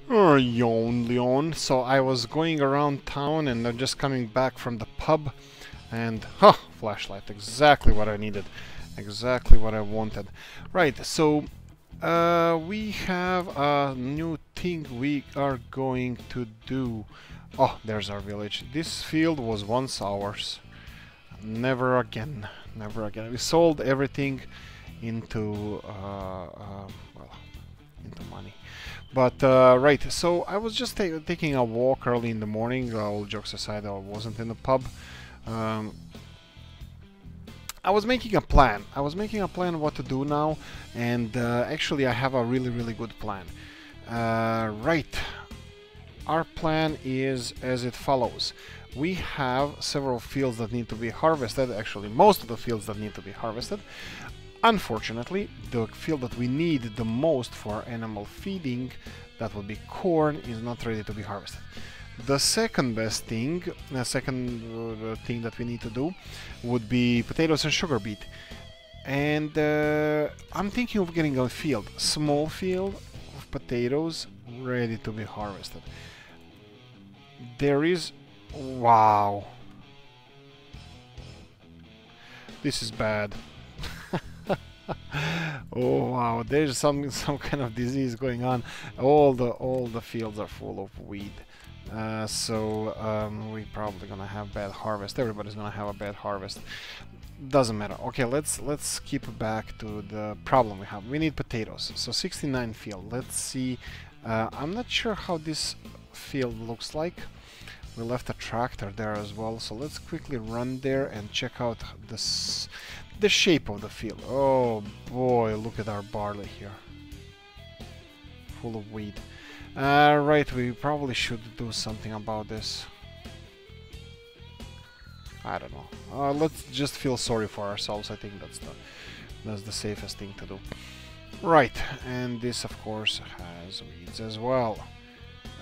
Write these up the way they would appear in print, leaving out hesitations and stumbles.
Yawn, Leon. So I was going around town and I'm just coming back from the pub and flashlight, exactly what I needed, exactly what I wanted. Right, so we have a new thing we are going to do. Oh, there's our village. This field was once ours. Never again, never again. We sold everything into well, into money. But right, so I was just taking a walk early in the morning. All jokes aside, I wasn't in the pub. I was making a plan. I was making a plan what to do now, and actually I have a really good plan. Right, our plan is as it follows. We have several fields that need to be harvested, actually most of the fields that need to be harvested. Unfortunately, the field that we need the most for animal feeding, that would be corn, is not ready to be harvested. The second best thing, the second thing that we need to do would be potatoes and sugar beet. And I'm thinking of getting a field, small field of potatoes ready to be harvested. There is... wow. This is bad. Oh wow, there's some kind of disease going on. All the fields are full of weed. So we're probably gonna have bad harvest. Everybody's gonna have a bad harvest. Doesn't matter. Okay, let's skip back to the problem we have. We need potatoes. So 69 field. Let's see. I'm not sure how this field looks like. We left a tractor there as well, so let's quickly run there and check out the shape of the field. Oh boy, look at our barley here. Full of weed. Right, we probably should do something about this. I don't know. Let's just feel sorry for ourselves. I think that's the safest thing to do. Right, and this of course has weeds as well.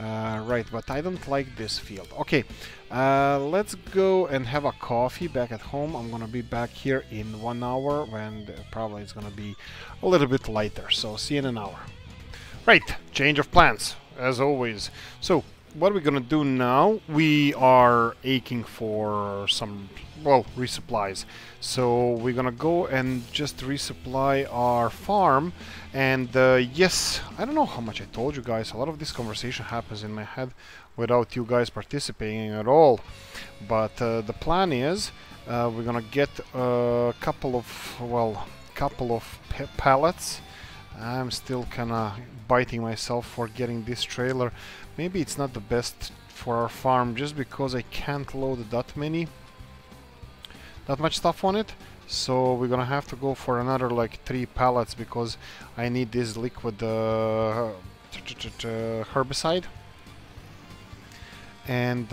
Right, but I don't like this field. Okay, let's go and have a coffee back at home. I'm gonna be back here in 1 hour when probably it's gonna be a little bit lighter. So see you in an hour. Right, change of plans as always. So what we're gonna do now, we are aching for some, well, resupplies. So we're gonna go and just resupply our farm. And yes, I don't know how much I told you guys, a lot of this conversation happens in my head without you guys participating at all. But the plan is we're gonna get a couple of pallets. I'm still kinda biting myself for getting this trailer. Maybe it's not the best for our farm just because I can't load that much stuff on it. So we're gonna have to go for another like 3 pallets because I need this liquid herbicide. And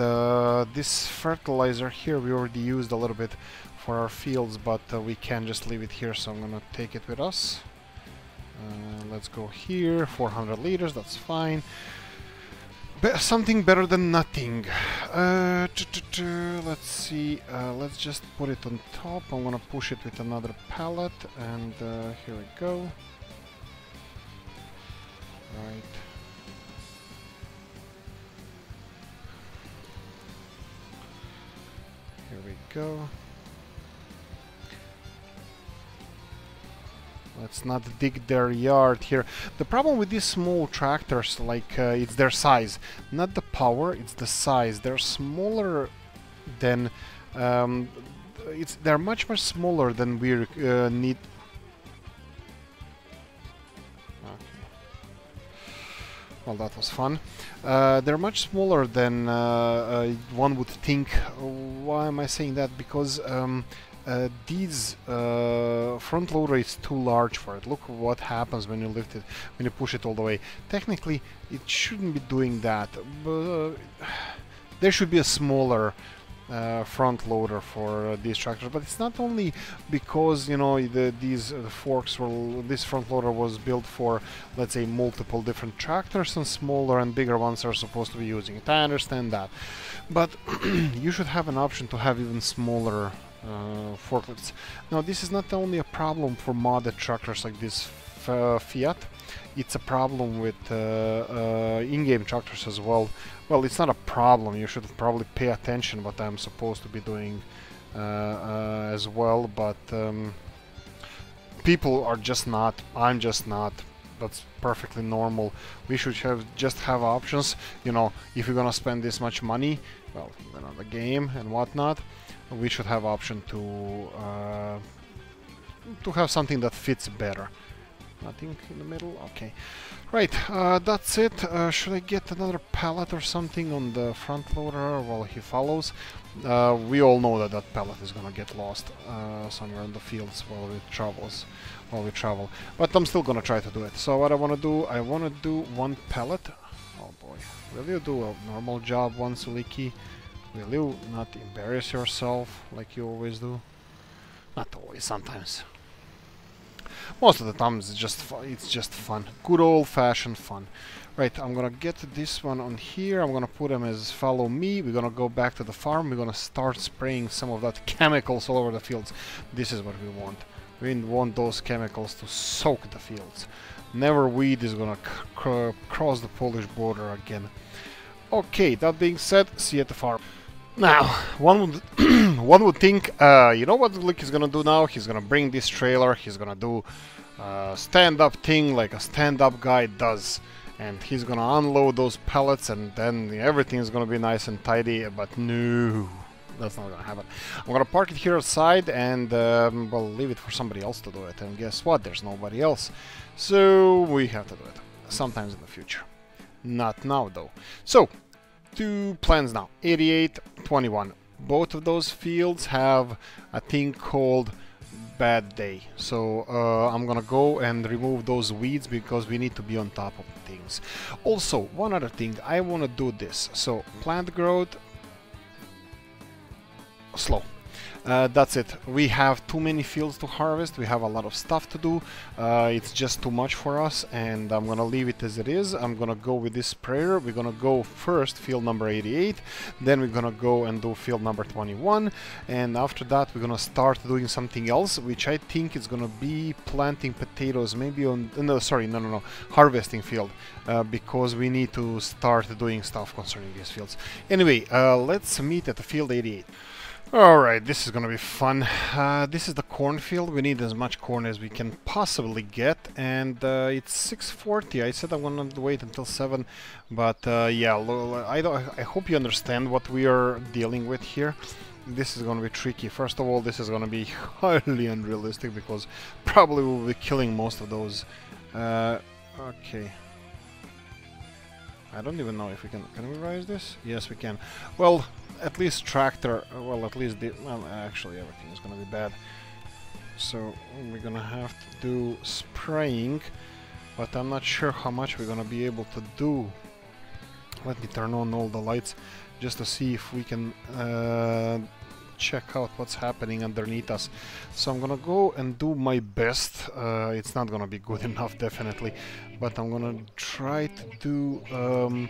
this fertilizer here we already used a little bit for our fields, but we can't just leave it here, so I'm gonna take it with us. Let's go here, 400 liters, that's fine. Something better than nothing. Let's see, let's just put it on top. I'm gonna push it with another pallet, and here we go. Right. Here we go. Let's not dig their yard here. The problem with these small tractors, like, it's their size. Not the power, it's the size. They're smaller than... they're much smaller than we need. Okay. Well, that was fun. They're much smaller than one would think. Why am I saying that? Because these front loader is too large for it. Look what happens when you lift it, when you push it all the way. Technically, it shouldn't be doing that. But there should be a smaller front loader for these tractors. But it's not only because, you know, these forks were, this front loader was built for, let's say, multiple different tractors, and smaller and bigger ones are supposed to be using it. I understand that, but you should have an option to have even smaller forklifts. Now, this is not only a problem for modded tractors like this Fiat. It's a problem with in-game tractors as well. Well, it's not a problem. You should probably pay attention what I'm supposed to be doing as well, but people are just not. I'm just not. That's perfectly normal. We should just have options. You know, if you're gonna spend this much money, well, you know, the game and whatnot, we should have option to have something that fits better. Nothing in the middle? Okay. Right, that's it. Should I get another pallet or something on the front loader while he follows? We all know that that pallet is gonna get lost somewhere in the fields while we travel. But I'm still gonna try to do it. So what I wanna do one pallet. Oh boy. Will you do a normal job once, Oolykee? Will you not embarrass yourself like you always do? Not always, sometimes. Most of the time it's just fun. Good old-fashioned fun. Right, I'm gonna get this one on here. I'm gonna put him as follow me. We're gonna go back to the farm. We're gonna start spraying some of that chemicals all over the fields. This is what we want. We want those chemicals to soak the fields. Never weed is gonna cross the Polish border again. Okay, that being said, see you at the farm. Now, one would think, you know what Oolykee is gonna do now? He's gonna bring this trailer, he's gonna do a stand-up thing like a stand-up guy does. And he's gonna unload those pallets and then everything is gonna be nice and tidy, but no, that's not gonna happen. I'm gonna park it here outside and, well, leave it for somebody else to do it. And guess what? There's nobody else. So, we have to do it. Sometimes in the future. Not now, though. So, two plans now, 88, 21. Both of those fields have a thing called bad day. So I'm gonna go and remove those weeds because we need to be on top of things. Also, one other thing, I wanna do this. So plant growth, slow. That's it. We have too many fields to harvest. We have a lot of stuff to do. It's just too much for us, and I'm gonna leave it as it is. I'm gonna go with this sprayer. We're gonna go first field number 88, then we're gonna go and do field number 21, and after that we're gonna start doing something else, which I think is gonna be planting potatoes, maybe on no, harvesting field, because we need to start doing stuff concerning these fields. Anyway, let's meet at the field 88. Alright, this is gonna be fun. This is the cornfield. We need as much corn as we can possibly get, and it's 6:40. I said I'm gonna wait until 7, but yeah, I hope you understand what we are dealing with here. This is gonna be tricky. First of all, this is gonna be highly unrealistic because probably we'll be killing most of those. Okay. I don't even know if we can we rise this? Yes, we can. Well, at least tractor, well, at least well, actually everything is gonna be bad. So we're gonna have to do spraying, but I'm not sure how much we're gonna be able to do. Let me turn on all the lights just to see if we can check out what's happening underneath us. So I'm gonna go and do my best. It's not gonna be good enough, definitely, but I'm gonna try to do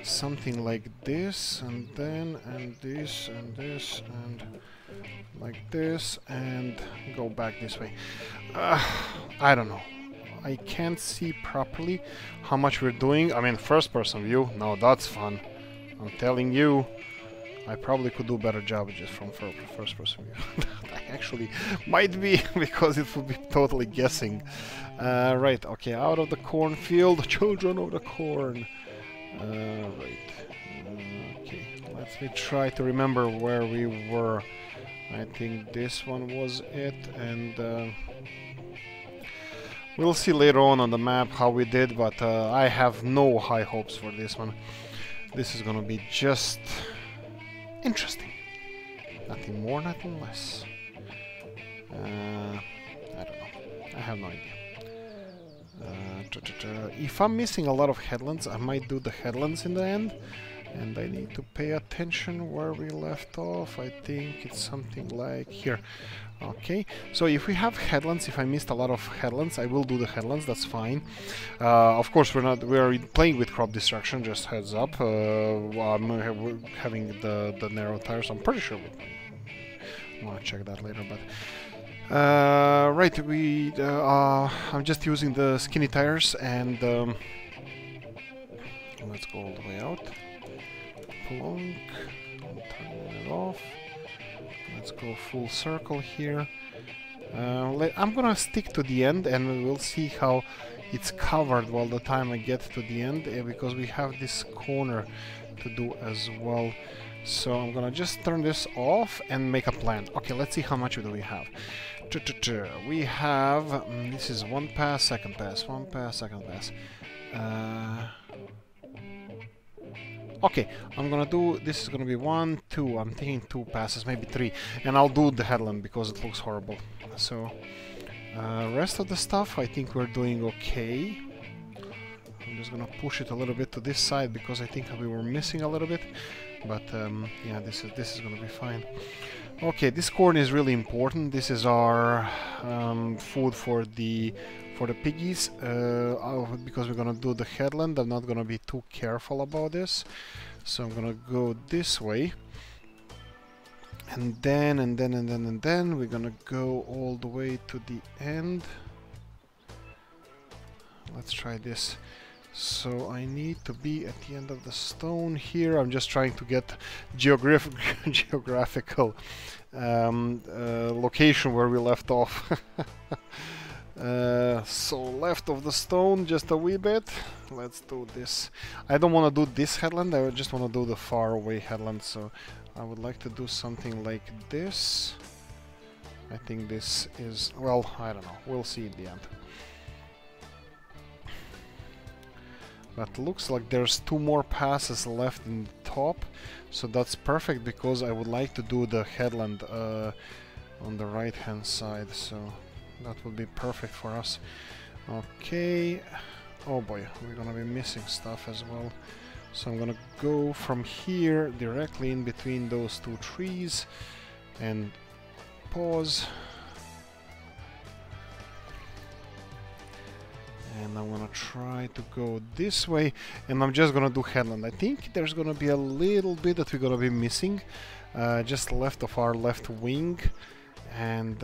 something like this, and then, and this, and this, and like this, and go back this way. I don't know. I can't see properly how much we're doing. I mean, first person view, no, that's fun. I'm telling you, I probably could do a better job just from first person view. I actually might be, because it would be totally guessing. Right, okay, out of the cornfield, children of the corn. Right. Okay, let me try to remember where we were. I think this one was it, and we'll see later on the map how we did, but I have no high hopes for this one. This is gonna be just interesting. Nothing more, nothing less. I don't know. I have no idea. If I'm missing a lot of headlands, I might do the headlands in the end, and I need to pay attention where we left off. I think it's something like here. Okay, so if we have headlands, if I missed a lot of headlands, I will do the headlands, that's fine. Of course, we're playing with crop destruction, just heads up. I'm having the narrow tires, I'm pretty sure I want to check that later, but Right, I'm just using the skinny tires, and let's go all the way out. Plonk. Turn it off. Let's go full circle here. I'm gonna stick to the end, and we'll see how it's covered while the time I get to the end, because we have this corner to do as well. So I'm gonna just turn this off and make a plan. Okay, let's see how much do we have. We have, this is one pass, second pass, one pass, second pass. Okay, I'm gonna do, this is gonna be 1, 2, I'm thinking 2 passes, maybe 3, and I'll do the headland because it looks horrible. So, rest of the stuff, I think we're doing okay. I'm just gonna push it a little bit to this side because I think we were missing a little bit, but yeah, this is gonna be fine. Okay, this corn is really important. This is our food for the piggies, because we're gonna do the headland. I'm not gonna be too careful about this, so I'm gonna go this way, and then we're gonna go all the way to the end. Let's try this. So I need to be at the end of the stone here. I'm just trying to get geographical location where we left off. So left of the stone just a wee bit. Let's do this. I don't want to do this headland, I just want to do the far away headland, so I would like to do something like this. I think this is, well, I don't know, we'll see in the end. But looks like there's 2 more passes left in the top, so that's perfect because I would like to do the headland on the right hand side, so that would be perfect for us. Okay, oh boy, we're gonna be missing stuff as well, so I'm gonna go from here directly in between those 2 trees and pause. And I'm gonna try to go this way, and I'm just gonna do headland. I think there's gonna be a little bit that we're gonna be missing, just left of our left wing, and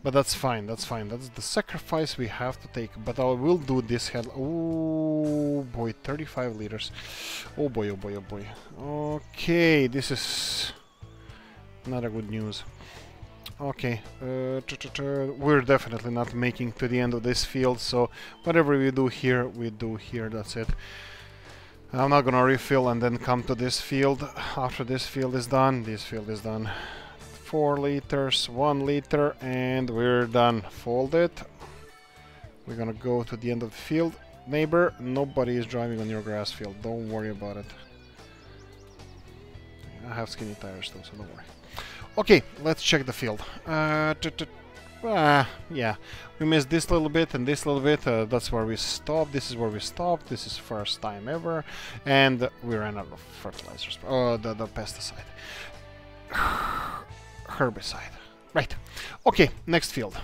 but that's fine, that's fine. That's the sacrifice we have to take. But I will do this head. Oh boy, 35 liters. Oh boy, oh boy, oh boy. Okay, this is not a good news. Okay, we're definitely not making to the end of this field, so whatever we do here, that's it. I'm not gonna refill and then come to this field. After this field is done, this field is done. 4 liters, 1 liter, and we're done. Fold it. We're gonna go to the end of the field. Neighbor, nobody is driving on your grass field, don't worry about it. I have skinny tires though, so don't worry. Okay, let's check the field. Yeah, we missed this little bit and this little bit. That's where we stopped. This is where we stopped. This is first time ever, and we ran out of fertilizers. Oh, the pesticide, herbicide. Right. Okay, next field.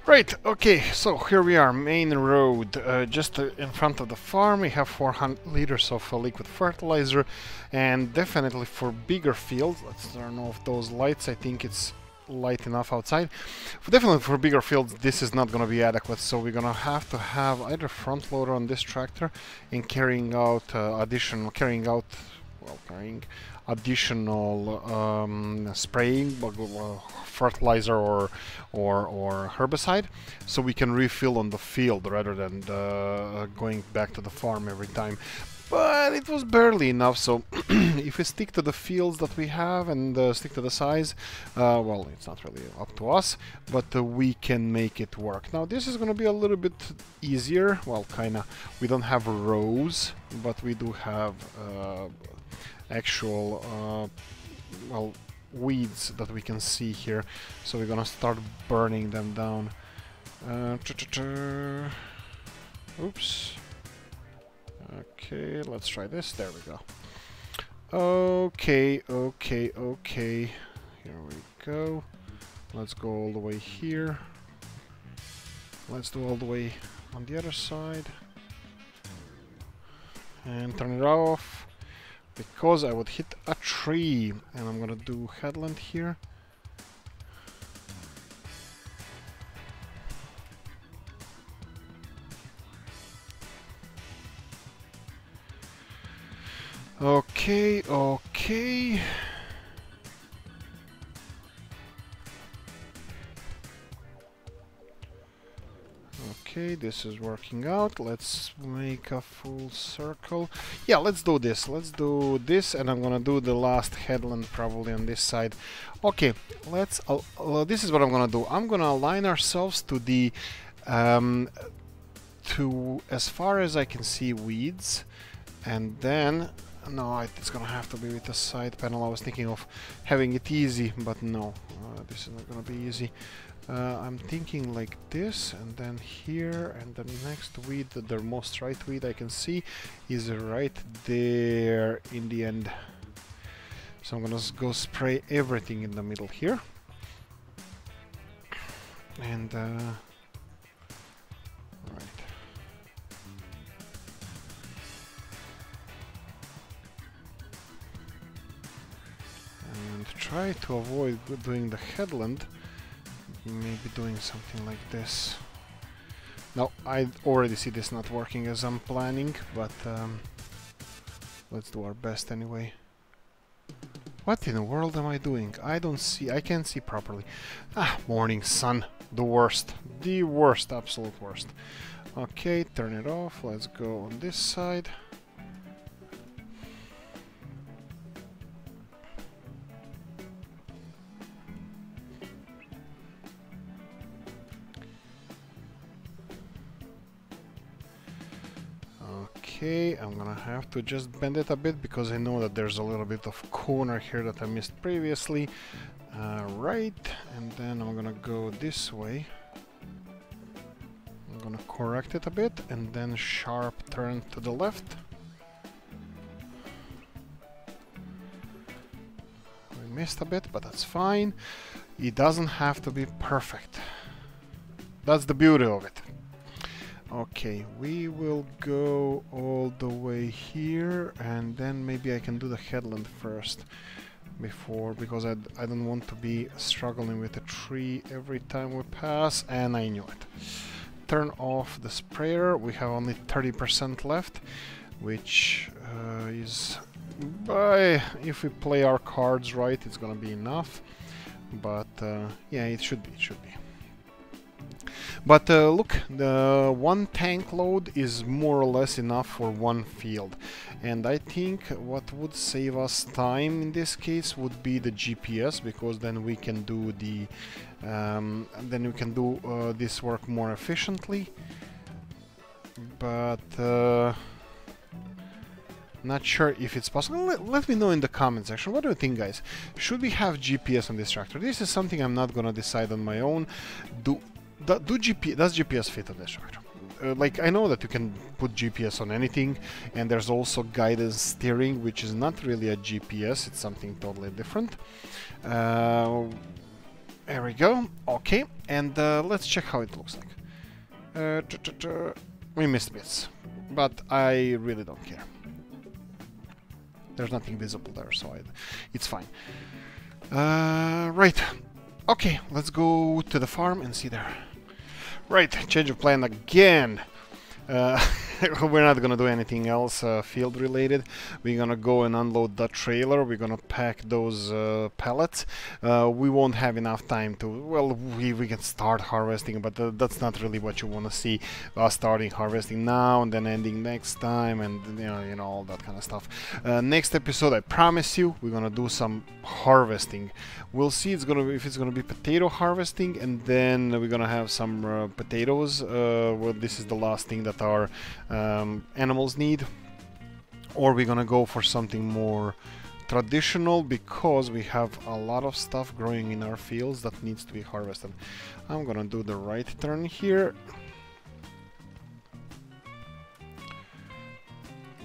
Right, okay, so here we are, main road, just in front of the farm. We have 400 liters of liquid fertilizer, and definitely for bigger fields, let's turn off those lights, I think it's light enough outside. Definitely for bigger fields, this is not going to be adequate, so we're going to have either front loader on this tractor and carrying additional spraying fertilizer or herbicide, so we can refill on the field rather than going back to the farm every time. But it was barely enough, so if we stick to the fields that we have and stick to the size, well, it's not really up to us, but we can make it work. Now this is going to be a little bit easier, well, kinda. We don't have rows, but we do have actual well, weeds that we can see here, so we're gonna start burning them down. Oops. Okay, let's try this. There we go. Okay. Here we go. Let's go all the way here. Let's do all the way on the other side. And turn it off, because I would hit a tree. And I'm gonna do headland here. Okay, okay. Okay, this is working out. Let's make a full circle. Yeah, let's do this. Let's do this, and I'm gonna do the last headland probably on this side. Okay, let's. This is what I'm gonna do. I'm gonna align ourselves to the, to as far as I can see weeds, and then. No, it's gonna have to be with the side panel. I was thinking of having it easy, but no, this is not gonna be easy. I'm thinking like this, and then here, and the next weed, the most right weed I can see, is right there in the end. So I'm gonna go spray everything in the middle here. And, right. And try to avoid doing the headland. Maybe doing something like this. No, I already see this not working as I'm planning, but let's do our best anyway. What in the world am I doing? I don't see, I can't see properly. Ah, morning sun, the worst, absolute worst. Okay, turn it off, let's go on this side. Okay, I'm gonna have to just bend it a bit because I know that there's a little bit of corner here that I missed previously. Right, and then I'm gonna go this way. I'm gonna correct it a bit and then sharp turn to the left. We missed a bit, but that's fine. It doesn't have to be perfect. That's the beauty of it. Okay, we will go all the way here, and then maybe I can do the headland first before, because I don't want to be struggling with a tree every time we pass, and I knew it. Turn off the sprayer. We have only 30% left, which is, if we play our cards right, it's gonna be enough. But yeah, it should be. But look, the one tank load is more or less enough for one field, and I think what would save us time in this case would be the GPS, because then we can do the this work more efficiently. But not sure if it's possible. Let me know in the comment section. What do you think, guys? Should we have GPS on this tractor? This is something I'm not gonna decide on my own. Does GPS fit on this tractor? Like, I know that you can put GPS on anything, and there's also guidance steering, which is not really a GPS, it's something totally different. There we go. Okay, and let's check how it looks like. We missed bits, but I really don't care. There's nothing visible there, so it's fine. Right. Okay, let's go to the farm and see there. Right, change of plan again. We're not gonna do anything else field related. We're gonna go and unload that trailer. We're gonna pack those pallets. We won't have enough time to, well, we can start harvesting, but that's not really what you want to see. Starting harvesting now and then ending next time, and you know all that kind of stuff. Next episode, I promise you, we're gonna do some harvesting. We'll see if it's gonna be potato harvesting, and then we're gonna have some potatoes. Well, this is the last thing that our animals need, or we're gonna go for something more traditional, because we have a lot of stuff growing in our fields that needs to be harvested. I'm gonna do the right turn here.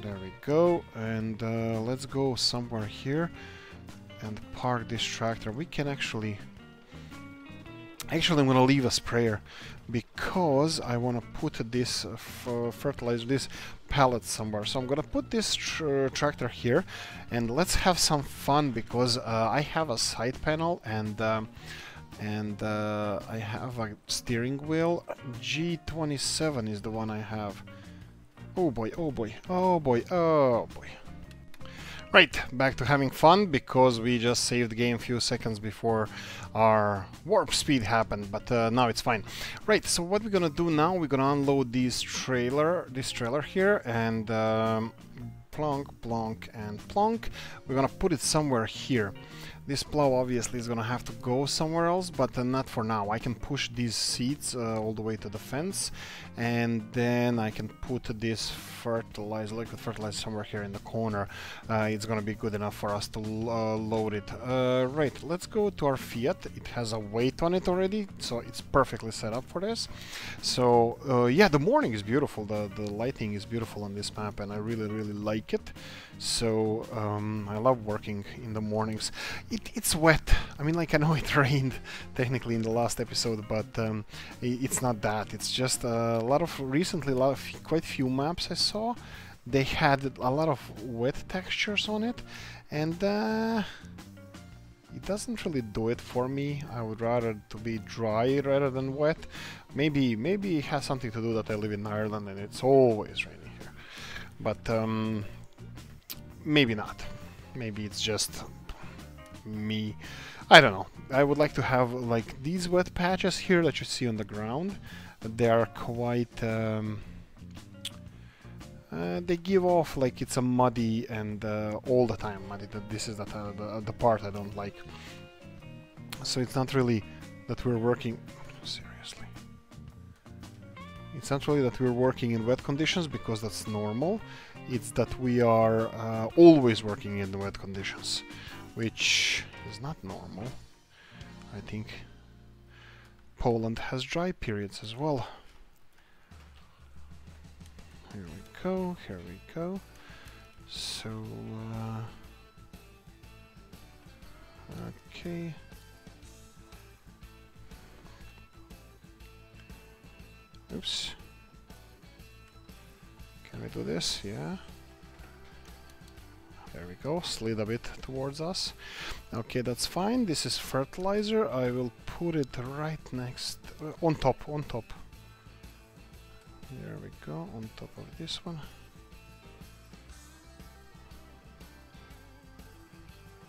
There we go, and let's go somewhere here and park this tractor. We can actually I'm gonna leave a sprayer, because I want to put this fertilizer, this pallet somewhere. So I'm gonna put this tractor here, and let's have some fun, because I have a side panel, and I have a steering wheel. G27 is the one I have. Oh boy, oh boy, oh boy, oh boy. Right, back to having fun because we just saved the game a few seconds before our warp speed happened, but now it's fine. Right, so what we're gonna do now, we're gonna unload this trailer here, and plonk, plonk, and plonk. We're gonna put it somewhere here. This plow obviously is gonna have to go somewhere else, but not for now. I can push these seats all the way to the fence, and then I can put this fertilizer, liquid fertilizer, somewhere here in the corner. It's gonna be good enough for us to load it. Right, let's go to our Fiat. It has a weight on it already, so it's perfectly set up for this. So yeah, the morning is beautiful. The lighting is beautiful on this map, and I really like it. So I love working in the mornings. It's wet. I mean, like, I know it rained technically in the last episode, but it's not that. It's just recently quite few maps I saw. They had a lot of wet textures on it, and it doesn't really do it for me. I would rather to be dry rather than wet. Maybe it has something to do that I live in Ireland and it's always raining here. But maybe not. Maybe it's just me. I don't know. I would like to have like these wet patches here that you see on the ground. They are quite they give off like it's a muddy and all the time muddy. This is the part I don't like. So it's not really that we're working seriously. It's not really that we're working in wet conditions, because that's normal. It's that we are always working in the wet conditions, which is not normal. I think Poland has dry periods as well. Here we go, here we go. So, okay. Oops. Can we do this? Yeah. There we go, slid a bit towards us. Okay, that's fine. This is fertilizer. I will put it right next, on top. There we go, on top of this one.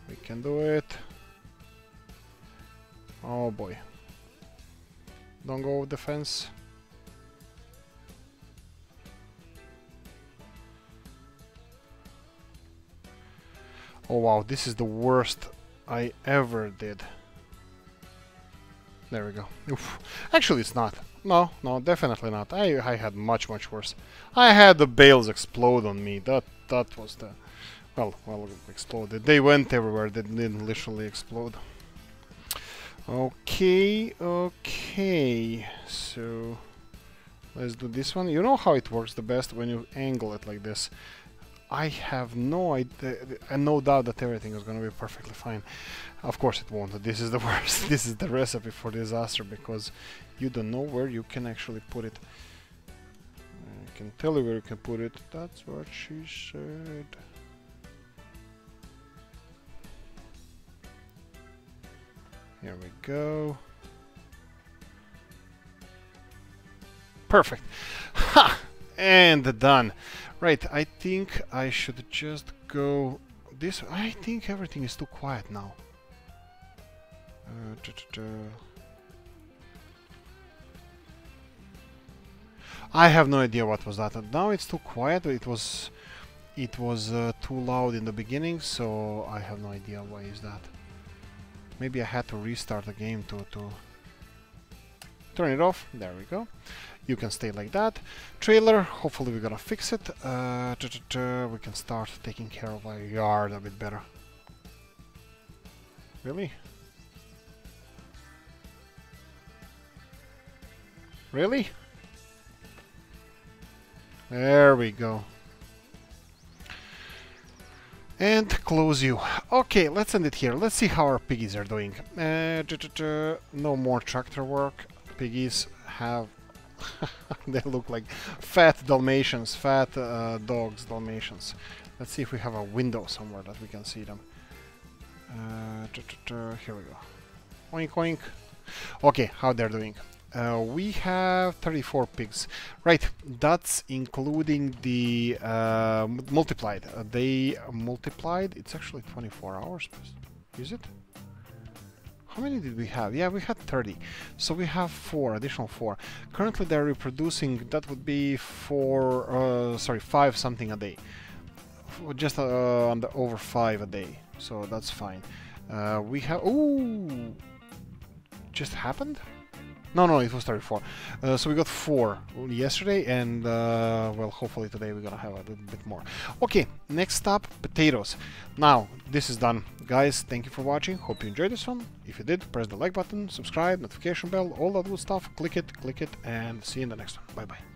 We can do it. Oh boy. Don't go over the fence. Oh wow, this is the worst I ever did. There we go. Oof. Actually, it's not. No, definitely not. I had much worse. I had the bales explode on me. That was the... Well, exploded. They went everywhere. They didn't literally explode. Okay. So, let's do this one. You know how it works the best when you angle it like this. I have no idea, and no doubt that everything is going to be perfectly fine. Of course it won't. This is the worst. This is the recipe for disaster, because you don't know where you can actually put it. I can tell you where you can put it. That's what she said. Here we go. Perfect. Ha! And done. Right, I think I should just go this. I think everything is too quiet now. I have no idea what was that. Now it's too quiet. It was too loud in the beginning, so I have no idea why is that. Maybe I had to restart the game to turn it off. There we go. You can stay like that. Trailer, hopefully we're gonna fix it. We can start taking care of our yard a bit better. Really? Really? There we go. And close you. Okay, let's end it here. Let's see how our piggies are doing. No more tractor work. Piggies have... they look like fat Dalmatians, fat dogs, Dalmatians. Let's see if we have a window somewhere that we can see them. Here we go. Oink oink. Okay, how they're doing. We have 34 pigs. Right, that's including the multiplied. They multiplied, it's actually 24 hours. Is it? How many did we have? Yeah, we had 30. So we have 4, additional 4. Currently they're reproducing, that would be 5 something a day. Just over 5 a day. So that's fine. We have, ooh! Just happened? No, it was 34. So we got 4 yesterday, and well, hopefully today we're gonna have a little bit more. Okay, next up, potatoes. Now, this is done. Guys, thank you for watching. Hope you enjoyed this one. If you did, press the like button, subscribe, notification bell, all that good stuff. Click it, and see you in the next one. Bye-bye.